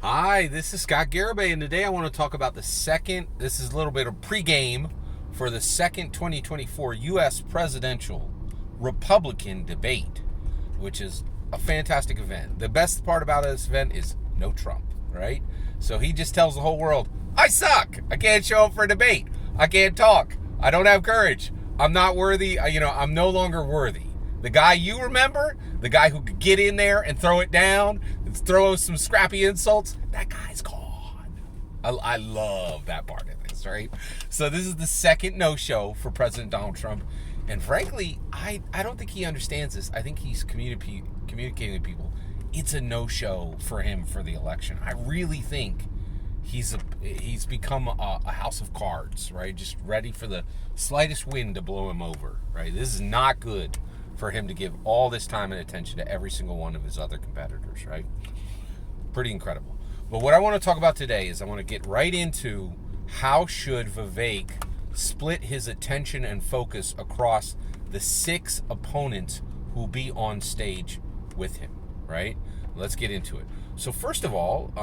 Hi, this is Scott Garibay, and today I want to talk about this is a little bit of pregame for the second 2024 U.S. presidential Republican debate, which is a fantastic event. The best part about this event is no Trump, right? So he just tells the whole world, I suck. I can't show up for a debate. I can't talk. I don't have courage. I'm not worthy. I'm no longer worthy. The guy you remember, the guy who could get in there and throw it down, and throw some scrappy insults, that guy's gone. I love that part of this, right? So this is the second no-show for President Donald Trump. And frankly, I don't think he understands this. I think he's communicating with people. It's a no-show for him for the election. I really think he's become a house of cards, right? Just ready for the slightest wind to blow him over, right? This is not good for him to give all this time and attention to every single one of his other competitors, right? Pretty incredible. But what I want to talk about today is I want to get right into how should Vivek split his attention and focus across the 6 opponents who'll be on stage with him, right? Let's get into it. So first of all,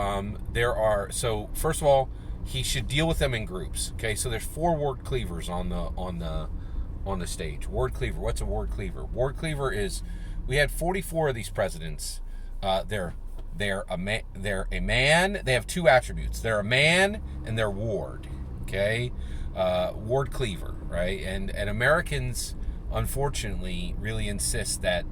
he should deal with them in groups. Okay, so there's 4 ward cleavers on the stage. Ward cleaver. What's a ward cleaver? Ward cleaver is, we had 44 of these presidents. They're a man. They have 2 attributes. They're a man and they're ward. Okay, ward cleaver, right? And Americans, unfortunately, really insist that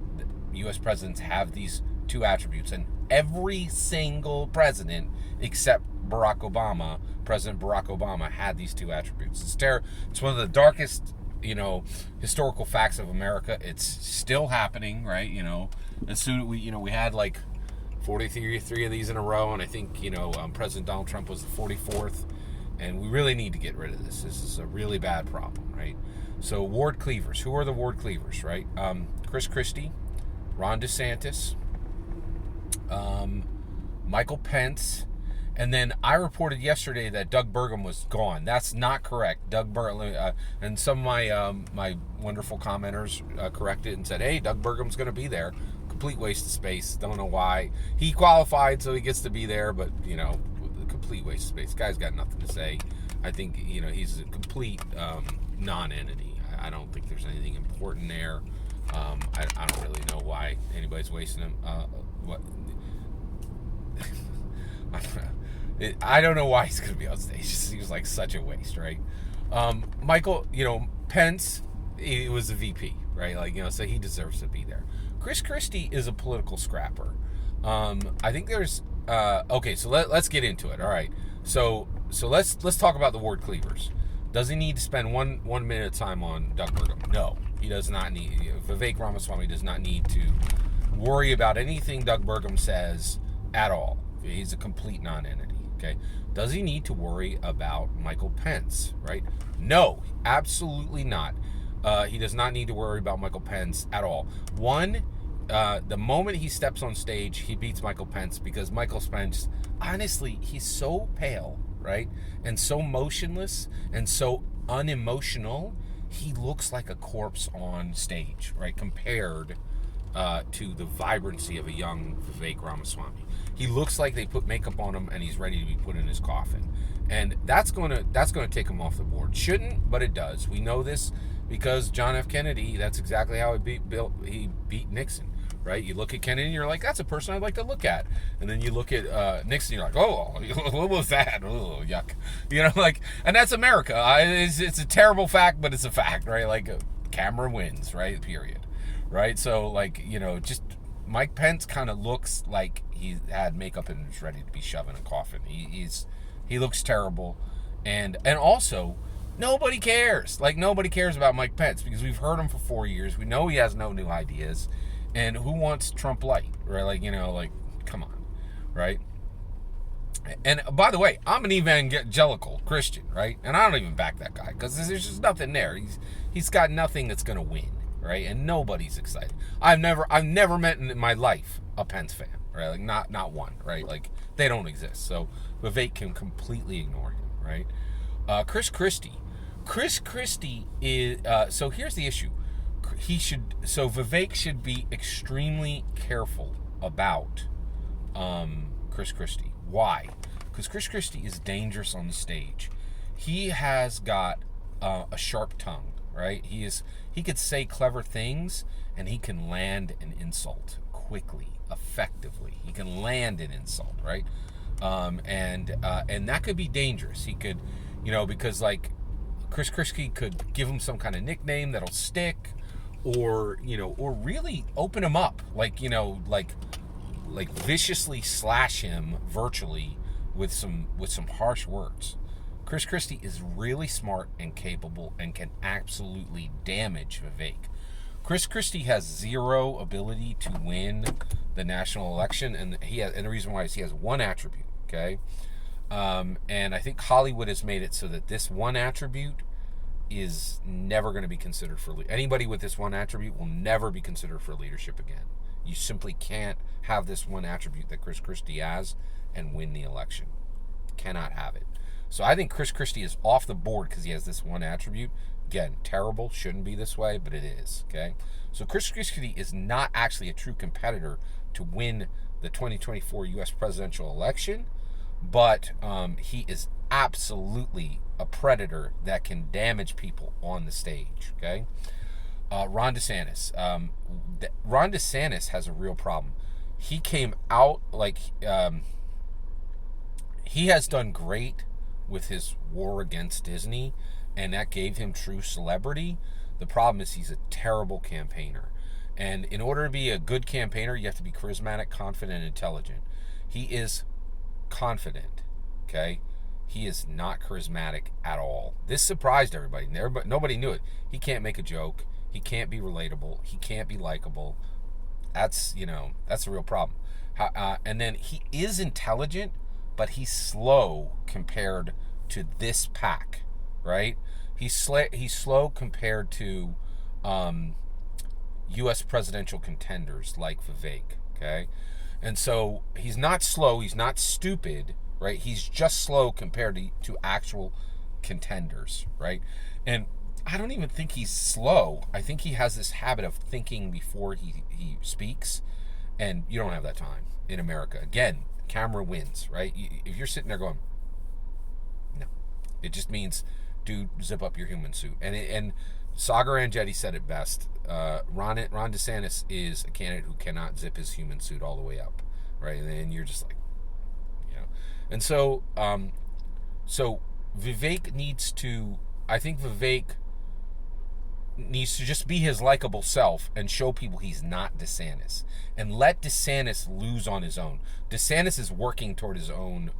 U.S. presidents have these 2 attributes, and every single president except President Barack Obama, had these 2 attributes. It's one of the darkest, historical facts of America. It's still happening, right? As soon we had like 43 of these in a row, and I think President Donald Trump was the 44th, and we really need to get rid of this. This is a really bad problem, right? So ward cleavers. Who are the ward cleavers, right? Chris Christie, Ron DeSantis, Michael Pence. And then I reported yesterday that Doug Burgum was gone. That's not correct. Doug Burgum, and some of my wonderful commenters corrected and said, hey, Doug Burgum's going to be there. Complete waste of space. Don't know why. He qualified, so he gets to be there, but, complete waste of space. Guy's got nothing to say. I think, he's a complete non-entity. I don't think there's anything important there. I don't really know why anybody's wasting him. I don't know why he's going to be on stage. It just seems like such a waste, right? Michael, Pence, he was a VP, right? So he deserves to be there. Chris Christie is a political scrapper. I think there's okay. So let's get into it. All right. So let's talk about the ward cleavers. Does he need to spend one minute of time on Doug Burgum? No, he does not need. Vivek Ramaswamy does not need to worry about anything Doug Burgum says at all. He's a complete non-entity. Okay. Does he need to worry about Michael Pence, right? No, absolutely not. He does not need to worry about Michael Pence at all. The moment he steps on stage, he beats Michael Pence, because Michael Pence, honestly, he's so pale, right? And so motionless and so unemotional. He looks like a corpse on stage, right? Compared to the vibrancy of a young Vivek Ramaswamy. He looks like they put makeup on him and he's ready to be put in his coffin. And that's going to take him off the board. Shouldn't, but it does. We know this because John F. Kennedy, that's exactly how he beat Nixon, right? You look at Kennedy and you're like, that's a person I'd like to look at. And then you look at Nixon, you're like, oh, what was that? Oh, yuck. And that's America. It's a terrible fact, but it's a fact, right? Like, camera wins, right? Period. Right? So, just Mike Pence kind of looks like he had makeup and is ready to be shoved in a coffin. He looks terrible. And also, nobody cares. Nobody cares about Mike Pence, because we've heard him for 4 years. We know he has no new ideas. And who wants Trump light, right? Come on, right? And by the way, I'm an evangelical Christian, right? And I don't even back that guy, because there's just nothing there. He's got nothing that's going to win, right? And nobody's excited. I've never met in my life a Pence fan, right? Not one, right? They don't exist. So Vivek can completely ignore him, right? Chris Christie is. So here's the issue. Vivek should be extremely careful about Chris Christie. Why? Because Chris Christie is dangerous on the stage. He has got a sharp tongue, right? He could say clever things, and he can land an insult quickly, effectively. He can land an insult, right? And that could be dangerous. He could, because like Chris Christie could give him some kind of nickname that'll stick, or really open him up, like viciously slash him virtually with some harsh words. Chris Christie is really smart and capable and can absolutely damage Vivek. Chris Christie has zero ability to win the national election, and the reason why is he has one attribute. Okay, and I think Hollywood has made it so that this one attribute is never going to be considered for anybody with this one attribute will never be considered for leadership again. You simply can't have this one attribute that Chris Christie has and win the election. Cannot have it. So I think Chris Christie is off the board because he has this one attribute. Again, terrible, shouldn't be this way, but it is. Okay, so Chris Christie is not actually a true competitor to win the 2024 U.S. presidential election, but he is absolutely a predator that can damage people on the stage. Okay, Ron DeSantis. Ron DeSantis has a real problem. He came out like he has done great with his war against Disney, and that gave him true celebrity. The problem is he's a terrible campaigner. And in order to be a good campaigner, you have to be charismatic, confident, and intelligent. He is confident, okay? He is not charismatic at all. This surprised everybody. Nobody knew it. He can't make a joke. He can't be relatable. He can't be likable. That's a real problem. And then he is intelligent, but he's slow compared to this pack, right? He's slow compared to U.S. presidential contenders like Vivek, okay? And so he's not slow, he's not stupid, right? He's just slow compared to actual contenders, right? And I don't even think he's slow. I think he has this habit of thinking before he speaks, and you don't have that time in America. Again, camera wins, right? If you're sitting there going, no, it just means, dude, zip up your human suit. And Sagar Angetti said it best. Ron DeSantis is a candidate who cannot zip his human suit all the way up, right? And then you're just like, And so, Vivek needs to. I think Vivek needs to just be his likable self and show people he's not DeSantis, and let DeSantis lose on his own. DeSantis is working toward his own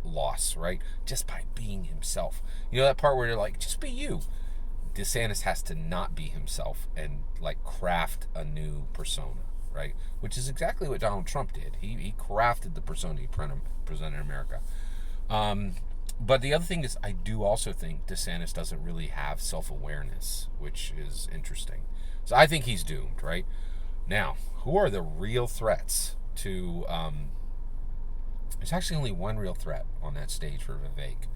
loss, right? Just by being himself. You know that part where you're like, just be you. DeSantis has to not be himself and like craft a new persona, right? Which is exactly what Donald Trump did. He crafted the persona he presented in America. But the other thing is, I do also think DeSantis doesn't really have self-awareness, which is interesting. So I think he's doomed, right? Now, who are the real threats to... there's actually only one real threat on that stage for Vivek.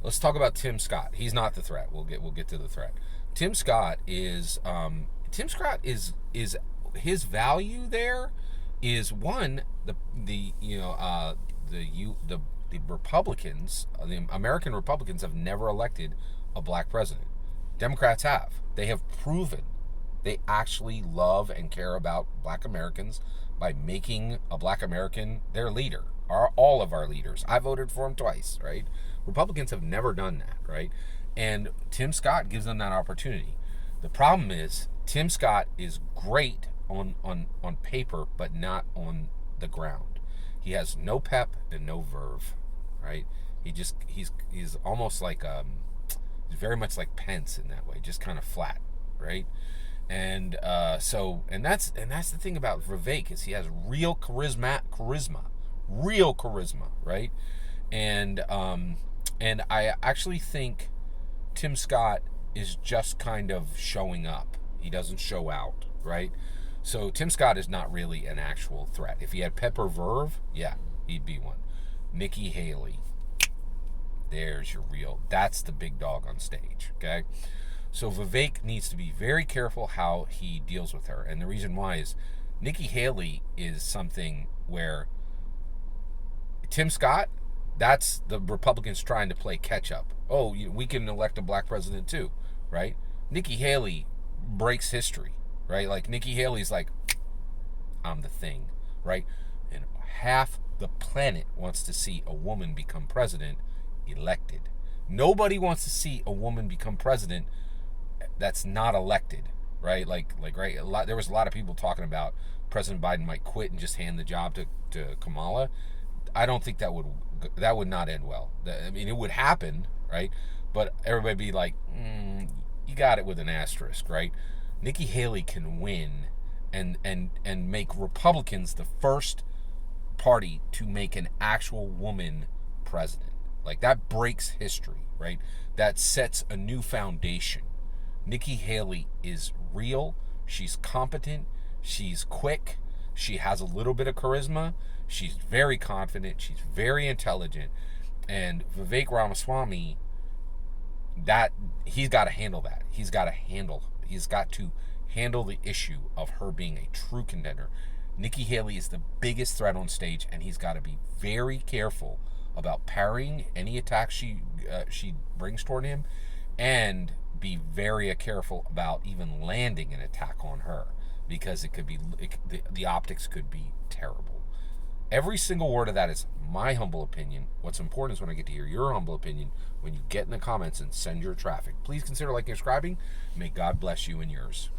Let's talk about Tim Scott. He's not the threat. We'll get to the threat. Tim Scott is his value there is one, the Republicans, the American Republicans have never elected a black president. Democrats have. They have proven they actually love and care about black Americans by making a black American their leader. All of our leaders. I voted for him twice, right? Republicans have never done that, right? And Tim Scott gives them that opportunity. The problem is Tim Scott is great on paper, but not on the ground. He has no pep and no verve, right? He's almost like he's very much like Pence in that way, just kind of flat, right? And that's the thing about Vivek is he has real charisma, right? And I actually think Tim Scott is just kind of showing up. He doesn't show out, right? So Tim Scott is not really an actual threat. If he had pepper verve, yeah, he'd be one. Nikki Haley, there's your real, that's the big dog on stage, okay? So Vivek needs to be very careful how he deals with her. And the reason why is Nikki Haley is something where Tim Scott, that's the Republicans trying to play catch up. Oh, we can elect a black president too, right? Nikki Haley breaks history, right? Like Nikki Haley's like, I'm the thing, right? And half the planet wants to see a woman become president elected. Nobody wants to see a woman become president that's not elected, right? Like right. There was a lot of people talking about President Biden might quit and just hand the job to Kamala. I don't think that would not end well. I mean, it would happen, right? But everybody be like, you got it with an asterisk, right? Nikki Haley can win and make Republicans the first party to make an actual woman president. Like, that breaks history, right? That sets a new foundation. Nikki Haley is real. She's competent. She's quick. She has a little bit of charisma. She's very confident. She's very intelligent. And Vivek Ramaswamy, he's got to handle that. He's got to handle the issue of her being a true contender. Nikki Haley is the biggest threat on stage, and he's got to be very careful about parrying any attacks she brings toward him, and be very careful about even landing an attack on her, because the optics could be terrible. Every single word of that is my humble opinion. What's important is when I get to hear your humble opinion when you get in the comments and send your traffic. Please consider liking and subscribing. May God bless you and yours.